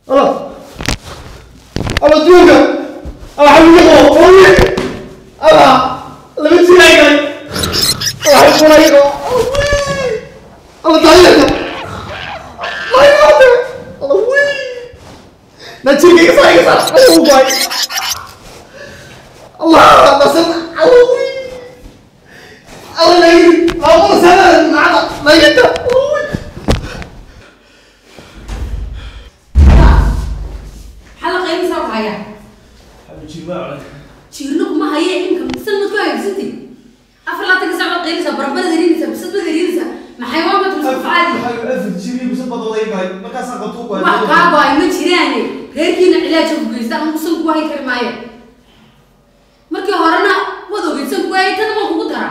الله الله دوغا الله حبيبي الله الله بنتي لايقه الله يكون لايقه الله تعيط الله يعطي الله وي نتيجه صايغه الله باي الله نصر الله وي الله لايق الله سلام معنا لايقه جيرنك ما هي يمكن سنة كويس ستي أفرلا تكسر قيلسة بربنا درينسة بسد درينسة ما حيوان ما تمسك عادي أفل جيري بسد بضايقاي ما كان سقطوك ما كاباي ما جيراني غيركين علاج بقيسة مسلم كوي كرماية مركي هرنا وضو بيسم كوي تنا ما هو ترى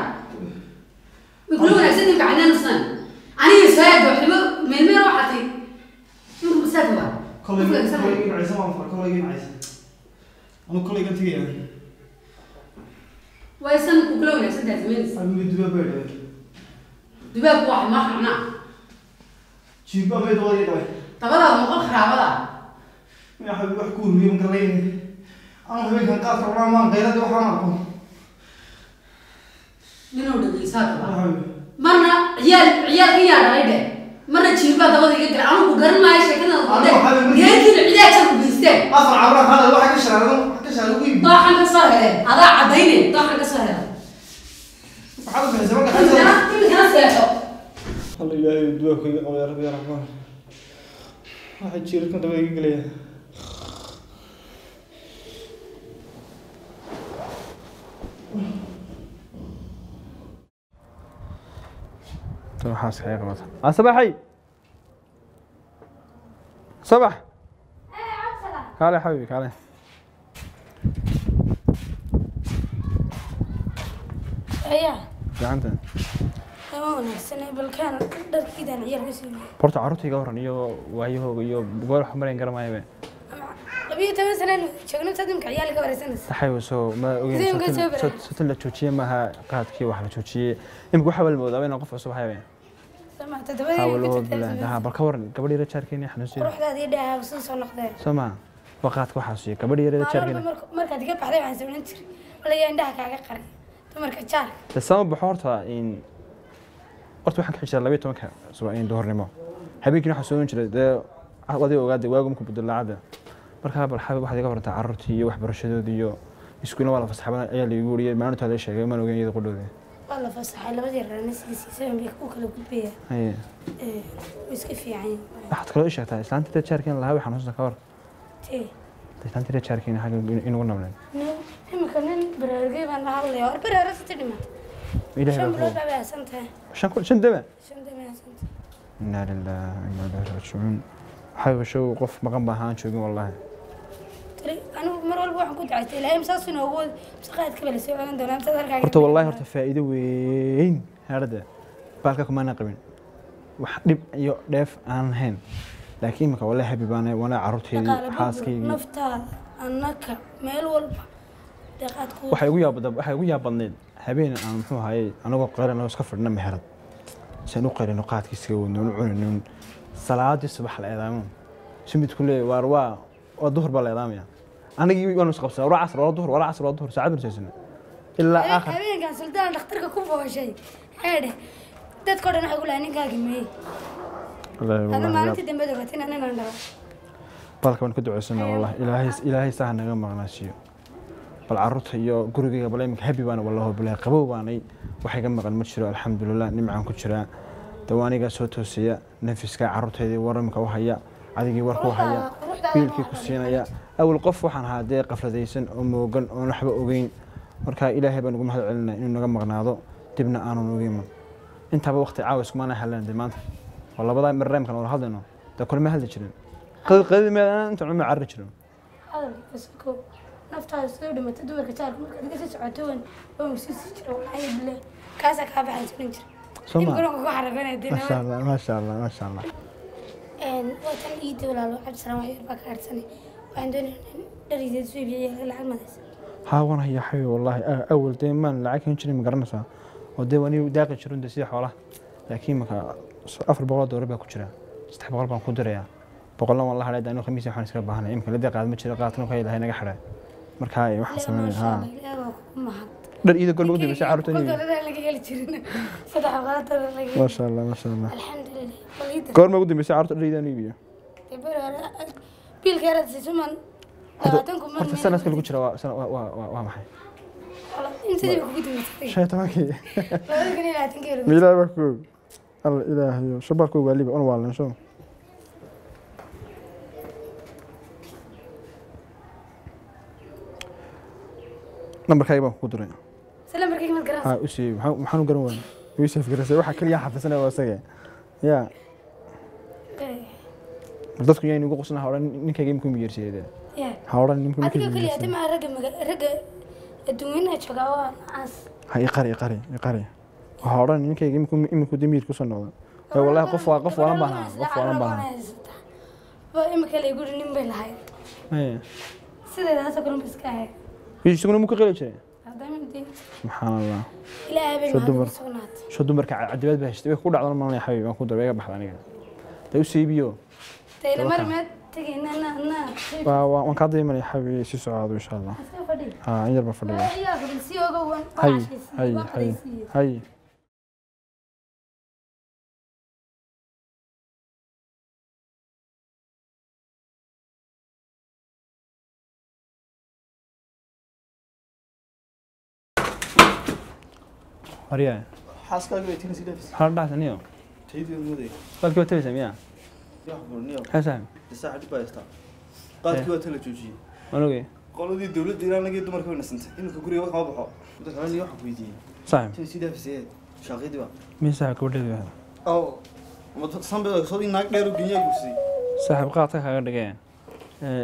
يقولون أحسن بعدين نصن أنا يساعد وحنا من روحتي يمكن مساعد هو كل يوم عايزة ما أفكر كل يوم عايزة أنا كل يوم تيجي ويسن كوكلون يا سيدي زميلس أنا من دبابة ولا دبابة واحد ما حنا شيبا ما يدور يدور طبعا ما قل خرابة يا حبيبي حكون اليوم قليل أنا حبيبي كان قاصر رمان غيرته وحماكم منو دقي ساعة مرة عيال رايدة مرة شيبا دبابة يقدر أنا بقرن ما يشكل أنا يمكن علاج بيستان أصلا عبران هذا الواحد كشر ويبي طاحن كسرها هذا عديني طاحن كسرها حاول من زمان كنا سيحو الله إلهي يدوك يا رب يا رحمن واحد شيرك أنت بيجي ليه تروح حاسك حقيقة مثلا صباحي صباح تعال يا حبيبي تعال اياه جعانت تمام السنة بالكان در كده عيال كسيني برضه عروتي قهرن iyo gool xamareyn garamaayay labiyo 10 sano joogno sadimka ciyaalka waraysanaysa taxayso ma ogeyn soo la joojiyay maaha qaadkii wax la joojiyay imku waxa wal moodaa inaan qof cusub hayay sama tadawada ha bal ka waran gabadhii rajaarkeena xanuunsan ruuxdaadii dhaha soo noqday sama waqaadka waxa soo gabadhii rajaarkeena markaad ka baxday waxaan samayn jiray wala yaa indhaha kaaga qaray dumarka jaar tasama baxorta in horta waxaan ka xishaa 12ka soo in doornimo habeenkii waxa soo jiray wadii ogaaday waagum ku bedelaada marka bal xabib waxa iga warta carruurtii iyo waxbarashadoodii iyo iskuulna wala fasaxbana ayaa la igu wariyay maalinta la sheegay ma ogeyn iyada qudhoodii wala fasaxay labadii raan siisay bay ku kala gudbaya iska fiican waxaad kala sheegtaa islaanta tajarkeen lahaa waxaan xasuustaa ka war islaanta tajarkeen xagga inuu nableen imika nin baraargay baan la hadlayaa war baraarada tidhima shan daba inna lillahi wa inna ilaihi raaji'uun حاجة شو قف مقام بهان شو يقول والله. ترى أنا مرة والله واحد كنت عايز تلاقي مسافين هو مسخات كبل سوى عندنا دوام تذكر. هرت والله هرت فائدة وين هذا بالك ما نقبل وحدب يقف عن هن لكن مك والله حبيبي أنا وأنا عرضتي حاسكي. نفتح أنك ميل والله دقات كوي. وحيقول يا بنين حبينا أنا محو هاي أنا وقرر أنا وسكفر نم هرد سنقرر نقاط كيسوي ونعون صلاة الصباح الأذان سميت كل واروا والظهر بالأذان يعني أنا جي وأنا مسقط ورا عصر ورا ظهر ورا عصر ورا ظهر ساعات بنسيسنا إلا آخر حبيبي كان سلطان دكتورك كوفه شيء هذا تذكر أنا أقول أنا كاجي مي أنا ما أنت دم بدرتين أنا نندر بالك من كده عسنا والله إلهي سهل نجمع مغناسيو بالعروض هي جورجي قبل يوم هبي وانا والله بلا قبو واني وحي جمع المشروع الحمد لله نمعن كشرا دوانيga soo toosiya nafiska carruurteedii waramka u haya adigii warku haya biilkii ku siinaya awal qof waxaan haadee qafladaysan oo moogan oo waxba ogeyn marka ilaahay baan ugu mahad celinaa inuu naga maqnaado dibna aanu ogeyn intaba waqti caawis kuma halaan maanta walabada marreemkan oo hadlayno da kulma hadli jirin qadqadi ma inta cumma carri jirin hadalkiisko naftaada soo dhimatay dumarka jaarka marka adiga si socotoon oo musiisi jiro waxay bilaa kaasa ka baxaysan jiro ما شاء الله وطن إيد ولا لو عبد السلام عليكم بكارتني وعندنا دريد سويبي العلم ها وانا هي حبيبي والله اول دائما لعك هنشري مقرنسا وديواني داقي شرون دسي حوله لكن ما $400 با كجرا $600 بان كدريا boqolna waan la hadhay daanu khamiis waxaan iska baahnay imka la qaad ma jiro qaadna waxay ilaahay naga xidhay marka ay wax sameeyay ha dhar iida gool ugu dibay caruurta laga heli jirin saddex qaad laga ma sha Allah alxamdulillah goor ma ugu dibay caruurta dhar iida niibiyo biil keerad si suman horta sanadka lagu jira waa maxay intii ku gudbay shaytaankii labada kan ilaa tankeeru milaa ba ku Allah ilaahay shabaku waliba on waalan soo numberkayga baan ku diray salamarkayga ma garan ha u sheeg maxaan u garan waayay Yusuf Garasay waxa kaliya xafisanay waa isaga ya dadku yeen ugu qosnaha oran ninkayga imku miyirseeda ya ha oran nimku adiga kaliya tama raga adduunyada jooga waa as ha iqari ha oran ninkayga imku dimiir ku soo noqdo wallahi qof waan baahan waa imka la igu nin bay lahayd sideedaas kale iska ahay isaguna mu ka qeylay jiray hadamadi subhanallah ilaahay bay soo dumarka cadibaad baa heshtay ku dhacdo ma xabiib aan ku daray baxda aniga tay u siibiyo tay marmad tagayna waan ka daymanay xabiib si socdo insha Allah ha yar ba fadhiyo si oga waan hay Ariya xaaskaaga way tinaysaa dafis hal dhaasaniyo taydii muday qalki wata samia yaa qorniyo hasan saaxib baysta qaadkii waa tala joojiyay anoge qoladii dawladda Iran laga dumarka way nasantay inta guriga wax ma baxo dadka aan wax weydiiyay saam taydii dafis shaqadii waa miisa ka wadada oo ma sanbada soo in naag dheer u ginyaa guusay saaxib qaadka kaga dhigeen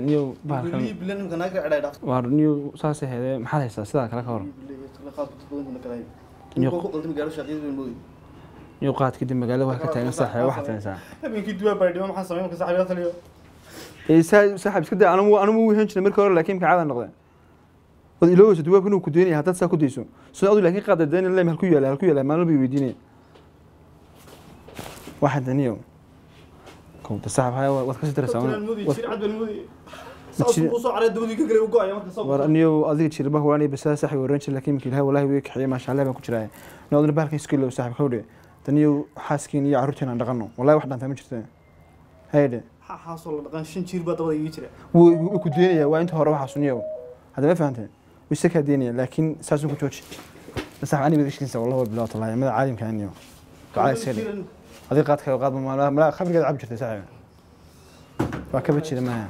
niyo baalkan wali bilan imka naag dheer dhaaf war niyo saas heede maxaa haysaa sida kala ka hor niyo qaadkii dib magaalada wax ka taagan saaxib waxa taagan habeenkii duwa baydhimo maxaa sameeyay marka saaxiibada taliyo saaxib iska daa anu wuu heen jiray markii hore laakiin ka caada noqday wad ilowso duwaabka inuu ku deenay hadda saa ku deyso soo adu laakiin qaadada deen ilaa halku yaala maalmo bay weydiinay waxa daniyo كنت صاحب هاي وتكسر ترسون ورانيو أذيك شيء بقى وراني بس صاحب ورانش لكن يمكن هاي والله ويك حياة ما شاء الله ما كنت راي نقدر بالك يسكيلو صاحب خودي تانيو حاسكين يعرفتين عند غنو والله واحد أنت مشتري هيدا حاصل لقان شن شير بطل يجري وكدينيا وأنت هو روح حسنيو هذا ما فهمته ويسكها دينيا لكن ساسو كنت وش صاحب أنا بديش كنسى والله بالله طلع ما عالم كأنيو قاعد سير هذه قاتك وقاد ما خبر قاعد عبد جرت ساعة وكبت شيء ما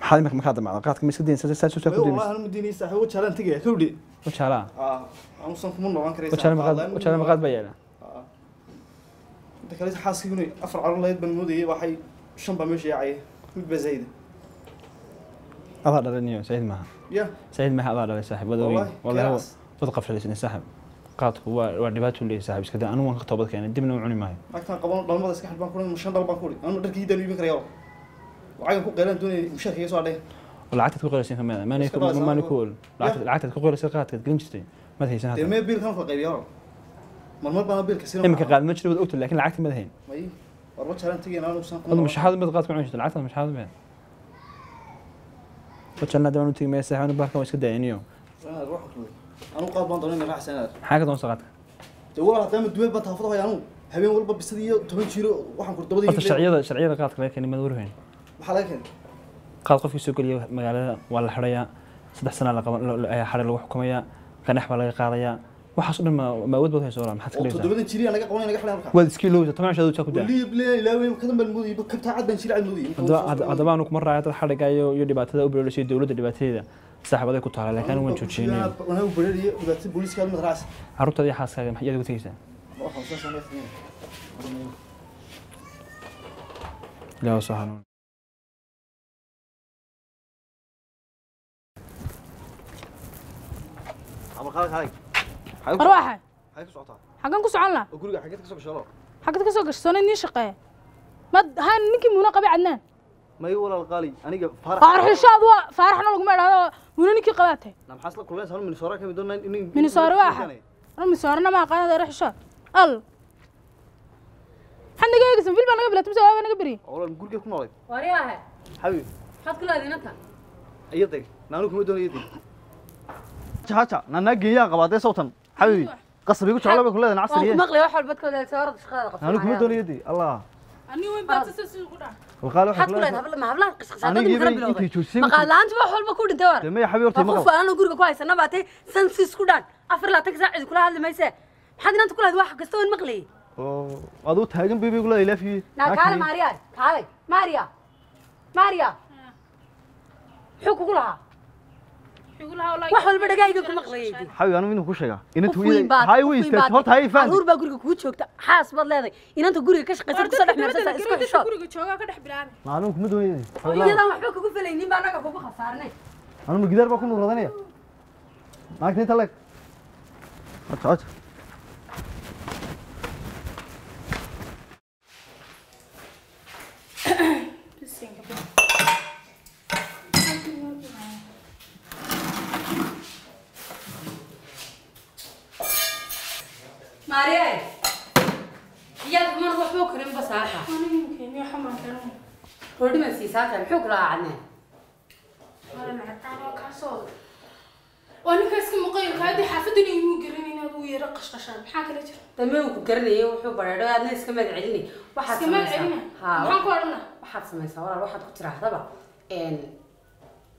حالي ما خاطر مع قاتك مسكين ساسو ساكو دين والله أنا مديني ساحة وشالان تجي كودي وشالا أنا صنف منه وان كريس وشالا ما قاد بيانا أنت كريس حاسس يقولي أفرع على الله يبن مودي وحي شنبه ماشي عيه متبزايد أظهر النيو سعيد معها يا سعيد معها أظهر صاحب والله هو وثقف لسنا ساحب قاطك ودبات اللي صاحب كذا أنا وان خطبت كان دبنا وعني معي أكثر قبل ضلمة اسكح البنكوري مشان ضل البنكوري أنا درك يدري بيك ريال وعايم فوق قيلان دوني مشاركة يسوع عليه والعتاد كقول سين كمان ما نقول العتاد كقول سيقات تقلمشتي ما هي سنة تمام بيل كان فوق قيبيار مرمر بنا بيل كسير إما كقال ما تشرب أوتل لكن العتاد ما هين أي أروح شلون تيجي أنا وسام هذا مش هذا مضغط معيشة العتاد مش هذا بين وشلنا دون تيجي ما يسحبون باركة وش كده يعني أنا أروح أنا قاعد بنطلون راح سنة حاجة دون صغات والله تام الدواب بتحفظها يا نو هبين والله بسدية تمن شيرو waxaan ku dabadii الشرعية qaadka laakiin ma warweyn waxa laga keenay qaad qofkii soo galiyo magaalada waa la xirayaa 3 sano la qaban ay xarir lagu xukumayaa ganax baa laga qaadayaa waxaas dhan ma awood badan soo maxaad ka leedahay dabadan jiri anaga qaban anaga xirnaa markaa wad iskiilowda toban shadu ku daa wali bilaa ilaahay kadan bal mudii kabta cad ban jiri cad mudii hadaba aanu kuma raacay dad xarigayo iyo dhibaatada u bilaashay dawladda dhibaateeda saaxiibada ku taala laakiin waan joojinay wana u bilaashay dhibaatada booliska mid raas carruurtadii xaaskaaga maxay ugu tagaysaa لا وسهلا عمر خالك هاي أروحه هاي كسوعتها حقن كسوعنا وكل حاجات كسوع شلون حقد كسوع قشطوني إني شقة ما هان نكى مناقبة عدنان ما يقول الغالي أنا فارح فارح الشاذ فارحنا لكم هذا ونكى قباته نعم حصل كل الناس هون من صورك بدون إني من صور واحد أنا من صورنا ما قاعد أروح الشاذ ال maxaad naga eegaysan fil baa naga bilaatay mise waa naga bari والله guriga ku noolay wariyaahe حبيبي maxaad ku leedahay inanta ايدك نانو kuma doonayo yidii jaha nana geeyaa qabaday sawtan حبيبي qasab igu jeclaa ku leedahay waan ku maqlay wax walba ka wadaagtay warada shaqada qabto nanu kuma doonayo yidii allah ani weyn baa soo ugu dhaa والقال maxaad ku leedahay habla ma hablaan qisqisada Aniga ma iyo kala intii bilowday joogsiin maqaal laanta wax walba ku dhintay war ما يا حبيبي horta qof aan guriga ku haysana baatay sansis ku dhaan 4 saac kula hadli mayse maxaad inanta ku leedahay wax kasta oo maqlay oo adu taagan bibi ugu leeyahay laafi na kaale maariya kaale maariya xuu kugu lahaa wax walba dhagayga ku maqlayay حبيبي anu inuu ku sheega inantu hay way istaagtay horta hay faan aruur baa guriga ku joogta xaas baad leedahay inanta guriga ka shaqeysan ku soo dhex meersan isku xisho guriga jooga ka dhex bilaabay maalum kuma doonayo iyadaan waxba kugu falaynin baa naga kugu khasaarnay anu gidaar baa ku nuuradanaya maagtay talag acha maariya iyad ma waxba karin basaaka ani mumkin iyo xamaan karin roodi ma siisaaka muxuu kula caadnaa wala mactaan ka soo wani ka iska muqayl kaadi xaafadina imu garin inaad u yara qashqashaan maxaa kala jira damee uu ku garanayay wuxuu bareedo aadna iska mad celini waxaad iska mad celina maxaan ku orana waxaad samaysaa walaal waxaad ku tiraahdaba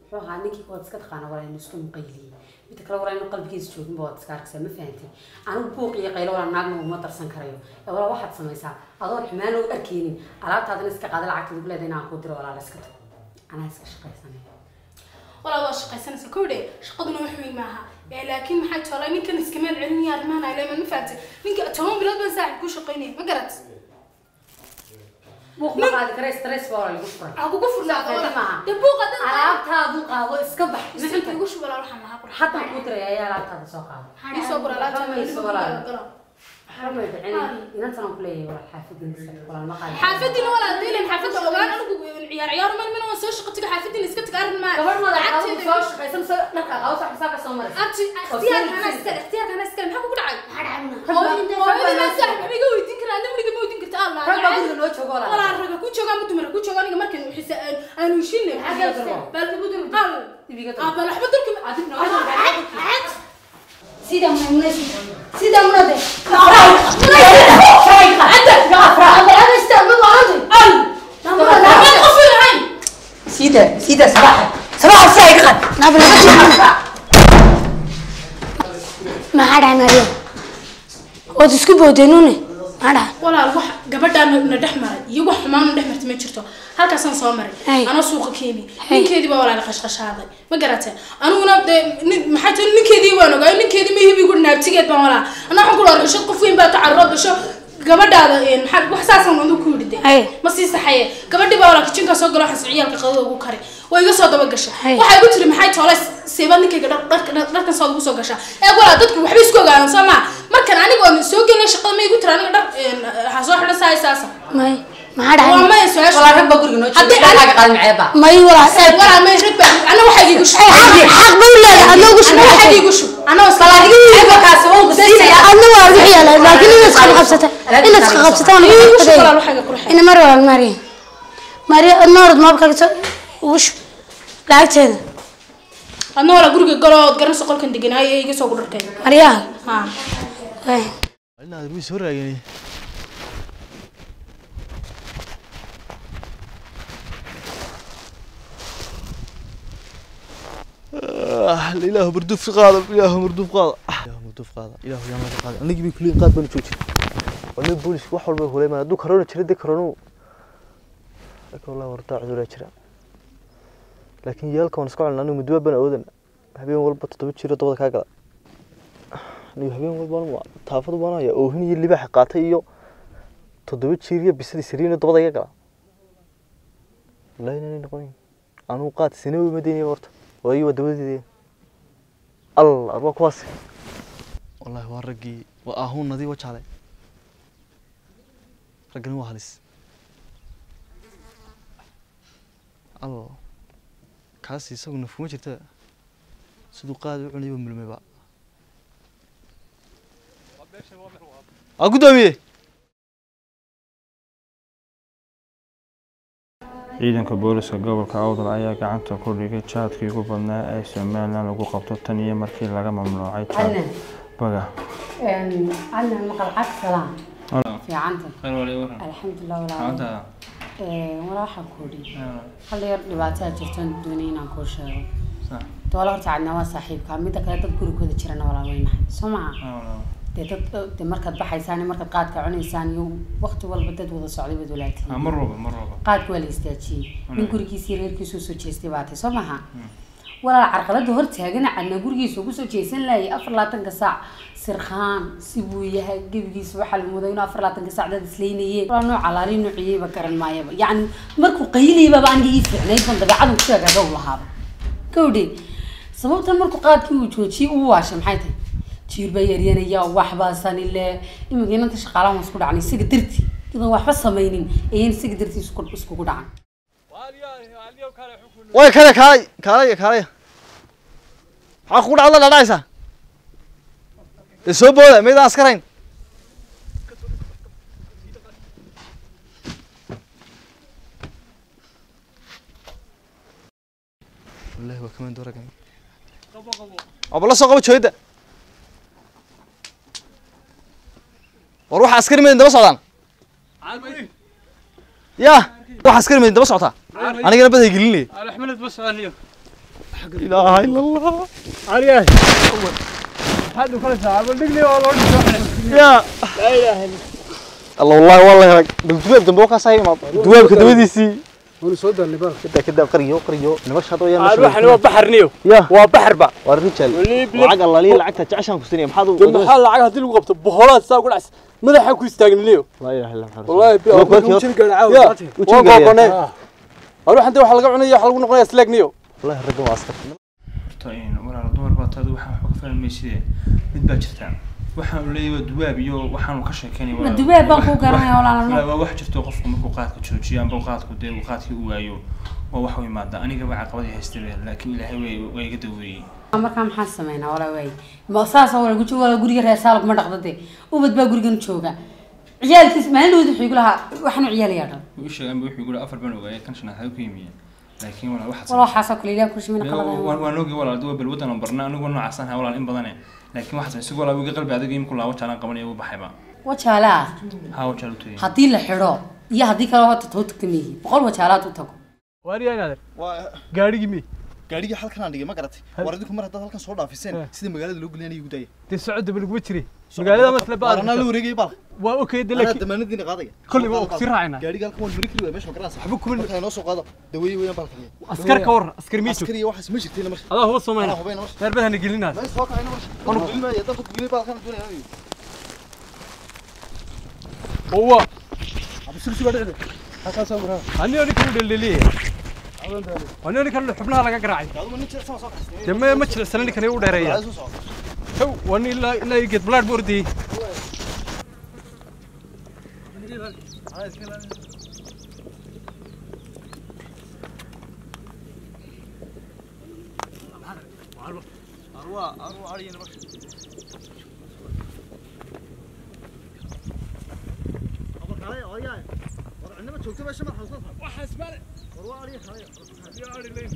muxuu ahaa ninkii kood iska taqaana walaal inuu isku muqayliyey mid kale walaal inuu qalbigiisa joogin baad iska arkaysaa ma fahantay anigu buuq iyo qaylo walaal naagna uma darsan karayo ee walaal waxaad samaysaa adoon xumaan oo arkeenin alaabtaadana iska qaada lacagta lagu leedahay inaan ku diro walaal iska tag anaa iska shaqaysanay walaal waa shaqaysanaysa kowdhe shaqaduna wax weyn maaha laakiin maxay tolay ninkan iska meel celinaya arrimahan ay leeman ma fahantay ninka 10 bilood baan saaxiib ku shaqaynay ma garat buuq ma qaadi kara stress baa walaal igu furan aku ku furnaa maaha de buuqa dad alaabtaadu qaado iska bax maxay igu shubala waxaan lahaa qurux حتى كنت يا alaabtaada soo qaado hadii soo gura alaabtaada حرمي بعيني إن أنت نقول لي ولا حافظني ولا المقال حافظني ولا ديلين حافظ أوان أنا عيار من وسوش قتك حافظني نسكت قارن ما قبل ما دعوت سوش خيسم سو لك أو صح حسابك سومر اختيار أنا استلم حكوا كل عاد هذا ما سهل حبيبي قوي تنكر أنا مريق ما تنكر الله رجع بدو نوتش ولا ولا رجع كوتش وقام بدو مرة كوتش وقام مركز وحس أنا وشيني بل بدو قال بل حبيت لكم عاد سيدا منى سيدا منى سيدا صباح السايقة ما حد عمله وتسكبوا دينوني هذا ولا الوح قبلنا ندحمر يوح ما ندحمر تمشرته هالك أصلا صامر أنا سوق كيمي من كذي بقول على قشقش هذا ما قرأته أنا ونبدأ محيط من كذي وأنا قايل من كذي ما هي بيقول نبتيجت بقولها أنا حقول أرش قفين بتعرض شو قبل هذا إن حد وحساسا منذ كل ده ما سي صحيح قبل بقول لك تشينك سوق راح سعيال كقضاء وكري ويقص هذا بقشة وحي قلت لي محيط ولا سيبني كده رك صادق وسوق قشة أقول هذاك وحبيس كوجا أنا سامع ما كان عني قال سوق لي شقة ما يقول ترى أنا حصل حنا ساي ساسا ما حد عمله وما يسويش ولا رب بقول إنه حتى أنا قال معي بقى ما يورا ولا ما يشرب أنا واحد يقش حق بالله أنا وش أنا واحد يقش أنا وصل أنا كاسوون بس أنا وارجع يلا لكن الناس خبصتها الناس خبصتها أنا مرة ماري النار ما بقى وش لعبت هذا أنا ولا جروج قراد قرن سقول كنت جناي يجي سوق الركين مريا أنا أدري سورة يعني الإله مردوف قاضي إله مردوف قاضي إله مردوف قاضي إله يا مردوف قاضي أنا جيبي كلين قاد بنشوتي ولا بوليس وحول بهولي ما دو كورونا شرد كورونا لكن والله ورطة عذورة شرا لكن يالك ونسقع لنا أنه مدوب بنا أودن هبين والله تطبيق شيء تطبيق كذا نيو هبين والله تافض بنا يا أوهني اللي بحقاته يو تطبيق شيء بيصير سرير تطبيق كذا لا ينين نقولين أنا وقات سنوي مدينة ورطة وأيوة دودي الله أربع كواس والله ورقي وأهون نذي وجهه رجل هو هلس الله كاسي سوق نفهم جرت صدوقات وعني بملمي بقى أقول دمي ciidanka booliska gobolka Awdal ayaa gacanta ku dhigay jaadkii ugu badnaa ee Somaliland lagu qabto tan iyo markii laga mamnuucay jaad baga أنا مقلعك سلام في عنتك الحمد لله ولا ولا حكوري خلي دبعتها جرتون دونينا كوشة صح تولى تعبنا وصاحب كامل ده كده تقول كده شرنا ولا وين سمع ده مركز بحي ثاني مركز قاد كعني ثاني وقت والبدد وضع صعيب بدولاتي مرة قاد ولا يستأجي من كل كيسير كيسوس وتشيستيباتي سمعها ولا عرقلة دهرت هجنا عنا جورجيس وبسوا جيسن لا يأفر لا تنقصع سرخان سبويه جيبجيس وحل المدينة أفر لا تنقصع ده سلينية ولا نوع على نوعية بكرن ما يبا يعني مركو قيلي بابا عندي يفرق نيفون ده بعدهم كذا جوله هذا كودي سبب المركو قاد كيو شيء واشم حيته تير بيرينا يا وحبا سان الله يمكن أنت شغالة مسكود عني سقدرتي كذا وحبا سمينين إيه سقدرتي سكود عن way kale kaalay waxa ku dhacda la dhaysa soo booda meeda askarayn wallahi waa kaman dooragan abla soo qabo jeeda war waxa askari meeda daba socdaan ya waxa askari meeda daba socota anigana baday gelinay axmed bas aliyo لا إله إلا الله عليا هذا كله صعب دغلي والله يا لا اله الا الله والله بالدواب دمبوكا صايم دواب كدوديسي وني سو دلني بار كده قريو نمشي هذا يا روح انا بحرنيو waa baxar ba والرجال lacag alla li lacagta jacashan ku sinay maxaad u maxaa lacag hadii lagu qabto boholaad saa ku dhacs madaxa ku istaagniyo la ilaha illa allah wallahi bi jir garaaw أروح أنت واحد لقى عني حلقة نقول يسلقنيو والله الرجال عسكر طيب ولا الدور بطل وحنا حق فيلم ميسي متباجرتان waxaan leeyahay duwaab iyo waxaan ka sheekeynay wala duwaab baan ku garanay walaal wax jirto qofku markuu qaadka joojiyo amba qaadku dee uu qaadkii u waayo oo wax u yimaada aniga waa caqabad haystay laakiin ilaahay way iga daweeyay markaa maxaa sameynaa wala way ma saas wala guriga reesaal kuma dhaqdade ubad baa gurigan jooga ciyaalkiis maalin wuxuu igu lahaa waxaan ciyaalayaa dhan uu sheegay wuxuu igu lahaa afar baan ogaayay kan shanaad ku yimiyay laakiin wala xaasa kulliya ku shimina qalad waan ogi walaal duwaab balwadan barna anigu noocaas ah walaal in badan laakiin waxa isagoo la uga qalbi adag imku laawo jaalan qabanay uu baxayba wajaala jaalutay hadii la xiro iyo hadii kale wata tootagtamihi boqol wajaalaad u tago waariya inaad gaarigi gaariga halkan aan dhigay ma garatay war idinku mar hadda halkan soo dhaafiseen sida magaalada loo galiyanay ugu daayay de socod bal ugu jiri magaalada masla baad ana la wareegay bal waa okay dalak damaanadina qaadaya kulli waa ku siraayna gaariga halkan waan mari kari waa meesha garan saxbu kuma markaa noo soo qaado daweey weeyaan balka askar ka war askar miijo askari waxa isma jirteen mar adaa huwa Soomaaliya reerbadana gelinaad ma soo kacayna mar anu gelinayo dadku gelin balkan doonayaan oo abu sirsi badade halka soo maraa ani ku dhaliliye أنا كان حبنا على قراعي. جماعة ما تشل سنة كان يودي ريا. شو واني لا يجد بلاد بوردي. عندما تشوفت باش ما حصلت واحد اسمعني والله عليه خير يا علي لين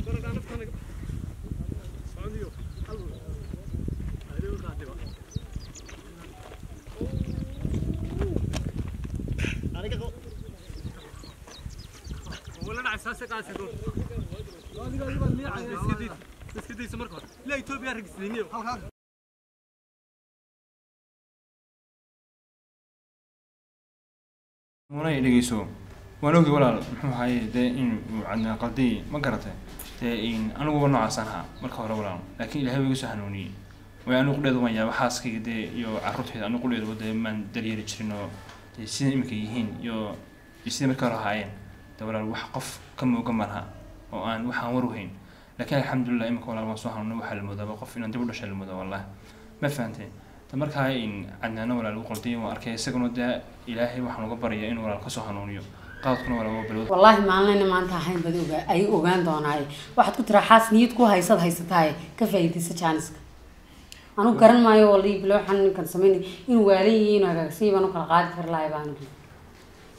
ترى انا فكرنا سعوديو حلو عليه القادمه عليك ولا انا اساسا قاعد يقول هذه سكدي سمركو لا ايثيوبيا رجسينيو مناي dhageyso waan ogi walaal muxuu ahaayay in cadna qaldi ma garatay in anigu waa noocaas ah marka hore walaal laakiin ilaahay igu soo hanuuniyay way anigu qudheedu waan yahay xaaskayga iyo carruurtayda anigu qudheedu wada man daliyeeri jirin oo sida imika yihiin iyo sida marka hore ahaayeen walaal wax qof ka muuqan malaha oo aan waxaan war u hayn laakiin alxamdulillah imika walaal waan soo hanuunay waxa la moodaa qof inaan dib u dhashay la moodaa wallahi ma fahanteen markaa in cadnaana walaal uu qalday waa arkay isaguna daa ilaahay waxaan uga bariyaa inuu walaal ka soo hanuuniyo qaadkuna walaal waa balwad wallahi maalin maanta ahayn badooga ay ogaan doonaa waxaad ku tiraa xaas niyad ku haysatahay ka faa'iideysa jaaniska anu garan maayo wallahi bilowxan kan sameeyay in waaliyiin aga siiban u kala qaadi kar laay baan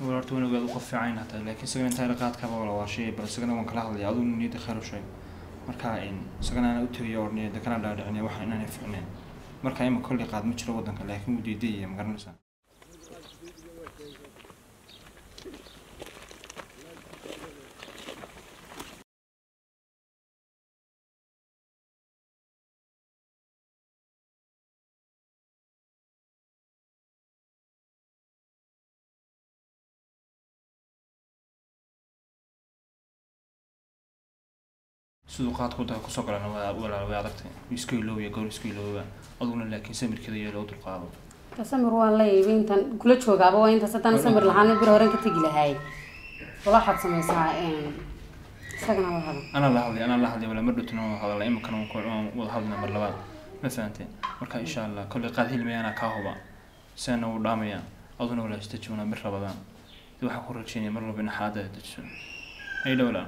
ورحت وانا قاعد وقف في عينها لكن سجن تاي لقات كابا ولا شيء بس سجن وان كلا هذا أظن إني دخلوا شيء مركا إن سجن أنا أتوي يورني ذكرنا لا يعني واحد إننا نفعنا مركا يوم كل قاعد متشرب ودن لكن ودي دي مقرنسا سوقات كده كسوق لنا ولا ويعطي يسكيلو يقول يسكيلو أظن لكن سمر كذا يلو تلقاه تسمر والله يبين تن كل شو قابو وين تستان سمر لحالي برهورين كتيجي لهاي والله حد سمي ساعين سجن هذا أنا لحظي ولا مرة تنو هذا لا إما كانوا وهذا نمر لبعض مثلا أنت مركا إن شاء الله كل قاد هلمي أنا كهوبا سنة ودامية أظن ولا يستجونا مرة بدان ذو حقول شيء مرة بين حادة تجسون هاي دولة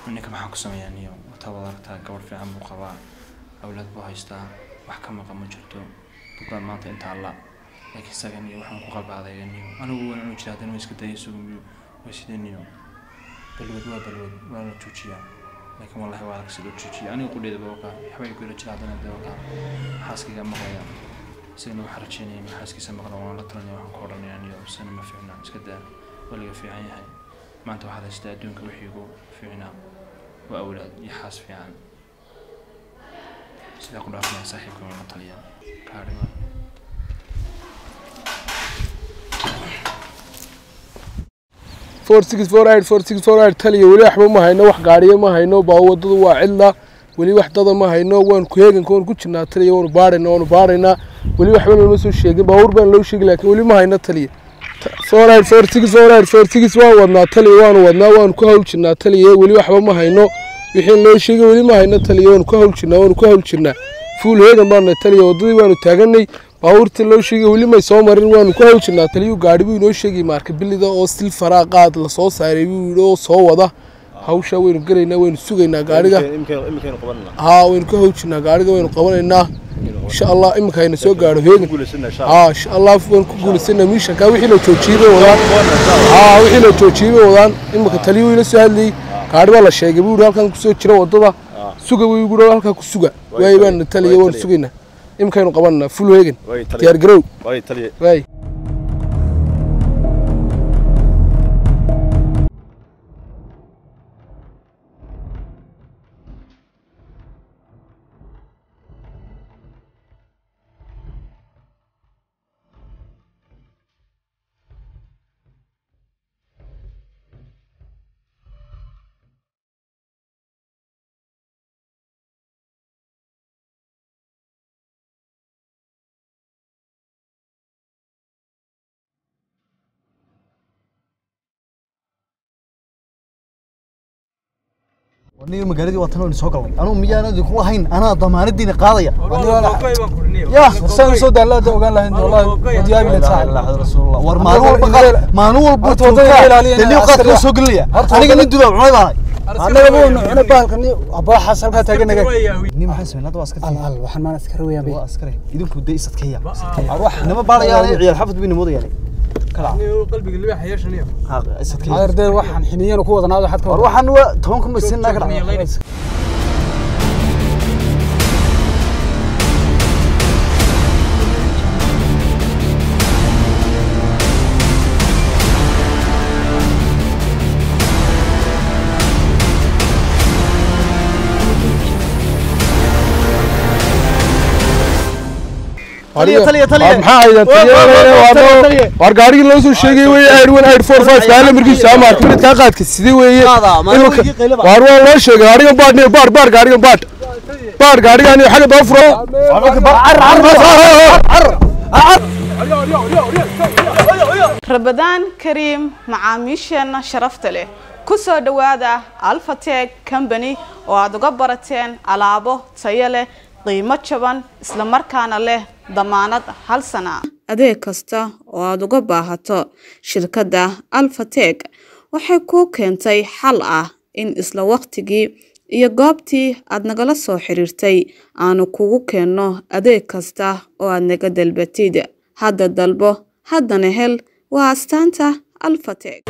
منك ما حكوا سميانية وتوارتها قبل في عم وقضاء أولاد بهايستا وحكم قام جرتو بقول ما أنت الله لكن سجني وحنا قلب هذا يعني أنا هو أنا وجدت أنا مسكت يسوي ويسيدني بلود ولا تشوشيا لكن والله هو على كسر تشوشيا أنا أقول إذا بوقع حبي يقول رجل هذا أنا بوقع حاسك جم مغيا سينو حرتشيني حاسك سمع قرآن لا تراني وحنا قرآن يعني سنة ما فينا مسكت ولا في عيني هاي ما أنت واحد استأذنك وحيقو فينا وأولاد يحاس في عن سيقول أخنا صاحبكم المطلية كارما 4648 taliya wali waxba ma hayno wax gaariyo ma hayno baa wadadu waa cidla wali wax dada ma hayno waan ku heegan koon ku jirnaa taliya waan baarayna wali waxba lama soo sheegin baawur baan loo sheegay laakiin wali ma hayno taliya 4648 waan wadnaa taliya waan ku hawl jirnaa taliya wali waxba ma hayno wixii loo sheegay wali ma hayno taliya waan ku hawl jirnaa fuul heegan baan taliya wadadii waanu taaganay baawurta loo sheegay wali ma soo marin waanu ku hawl jirnaa taliya gaari buu inoo sheegay marka bilida oo stil faraaqaad la soo saaray buu soo wada hawsha waynu galeynaa waynu sugaynaa gaariga imkaan qabanaa waynu ku hawl jirnaa gaariga waynu qabanaynaa insha Allah imkaan soo gaaro heegan insha Allah waan ku guulaysanaa mishanka wixii la joojiyay wadaan imka taliya ila soo hadlay gaari waa la sheegay buu halkan ku soo jira wadada suga way ugu halka ku suga way baan taliya waan sugaynaa imkaan qabanaa full heegan diyaar garow way taliya way وني مقالدي وطنو نسوق أنا ميانا ذكوا هين أنا ضمان الدين قاضية يا سان سود الله ده وقال له والله وديابي لتساعد الله رسول الله ورمانو بقى مانو بطوطة اللي وقت سوق لي أنا قلنا ندوا عمي أنا بقول أنا بالكني أبغى حصل كاتجنا ني ما حسنا هذا عسكري الله وحن ما نذكره يا بي عسكري يدوم كودي صدقية أروح نما بالي يعني عيال حفظ بيني موضوع يعني كلا قلبي اللي حياش نيا صدقية غير ده وحن حنيا وكود أنا هذا حد أروح أنا تونكم السنة كلا تلي محايد تلي وارجعي لو سو شيء ويا 1845 قال مركي سامر كنت كاقاد كسيدي ويا واروا لو شيء غاري بار غاري بار غاري يعني حاجه ضفره رمضان كريم معاميشنا شرفت له كسو دواده الفتيك كمباني oo aad uga barateen alaabo tayo leh qiimo jaban isla markaana leh damaanad hal sana adeeg kasta oo aad uga baahato shirkadda Alphatech waxay ku keentay xal ah in isla waqtigii iyo goobtii aad nagala soo xiriirtay aanu kugu keenno adeeg kasta oo aad naga dalbatid. Hadda dalbo, haddana hel, waa astaanta Alphatech.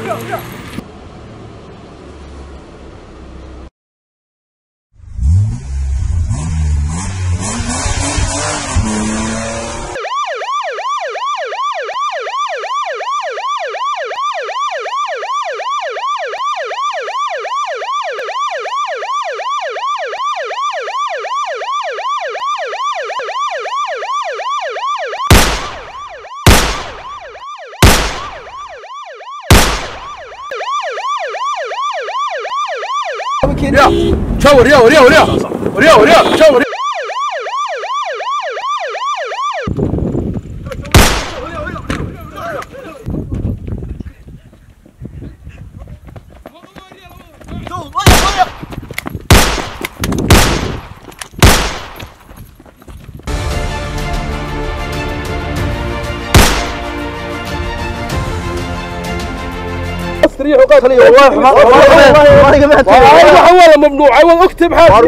والله ممنوع عوض اكتب حاجه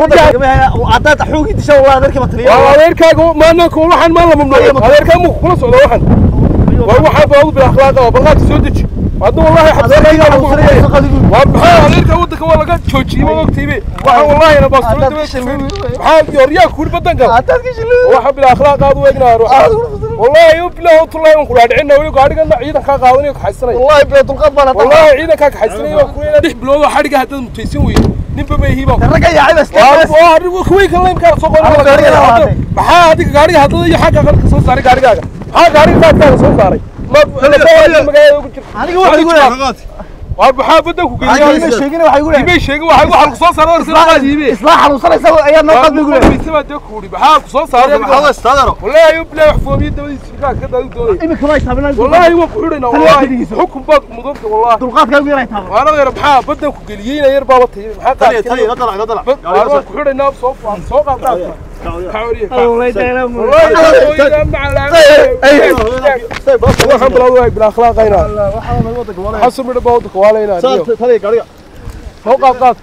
وعطيت حقوقي ان شاء الله غيرك مطليه غيركاغو ما نكو waxan ma la mamnuuc غيركا مو kula socdo waxan waxa baad bil akhlaaq balqaad soo deji hada wallahi xabsayga waa غيركا wadka waa laga joojiyay waqtiibe waxa wallahi ana baas waxa yoriya ku badanka waxa bil akhlaaq aad u eegnaa wallahi ublahu tullahi ku dhaadhicina wali gaariga ciidan ka qaadanayo ka xaysanay wallahi bil dulqad bana wallahi ciidan ka xaysanay waa ku dix bilood xariga hadda mutaysan weey ninba ma hiibo raga yaa cibas waa kuwii kale imka soo qoran maxaa adiga gaariga hadda iyo xaqa qalka soo saaray gaarigaaga maxaa gaariga qaadka soo saaray ma magaalada ku jira aniga waxa igu leeyahay وابحا بدك وكيل شيغنا waxay ugu leeyahay sheegay waxa ku soo saaray islaaxiibe islaax xaluusanaysa ayaa noo qad ugu leeyahay isma dadkuuri waxa ku soo saaray waxa istaadaro wallahi ibla wax foobiye dawadiisa ka dawdooday imika way taabnaa wallahi waa ku xidhayna wallahi xukum baad mudubka wallahi dulqaadka ugu yaray taabnaa waana yar waxa badda ku geliyayna yar baaba tahay waxa qaad waa ku xidhayna soo qaad والله يدينا والله مع الحمد لله بالاخلاق هنا حسب من بودك والينا تلي غاريا فوق قاد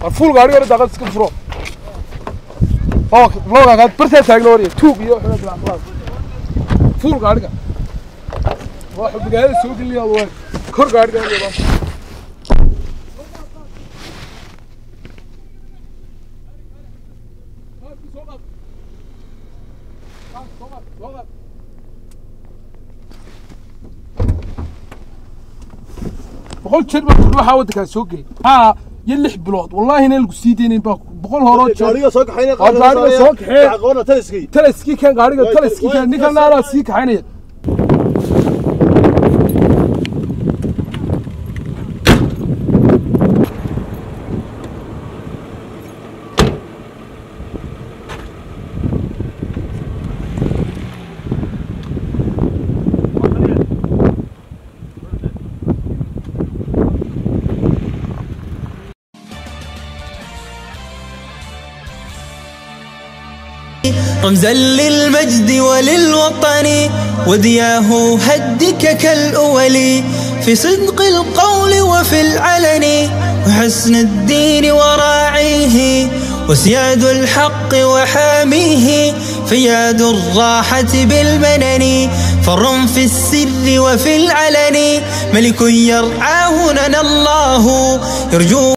الفول غاريا دقل اسك فرو فوق لوغا قاد برسه تاغنوري توب iyo بالاخلاق فول غاريا واحد بقال سوق اللي والله كور غاريا بقول شرب كل واحد كان سوقي ها يلح بلاد والله هنا القسيدين بقول هورات غاريga soo kaxaynay qaadana soo kaxay aqoona taliski kan gaariga taliski kan ninkan la sii kaxaynay رمزا للمجد وللوطن ودياه هدك كالأول في صدق القول وفي العلن وحسن الدين وراعيه وسياد الحق وحاميه فياد الراحة بالمنن فر في السر وفي العلن ملك يرعاه لنا الله يرجو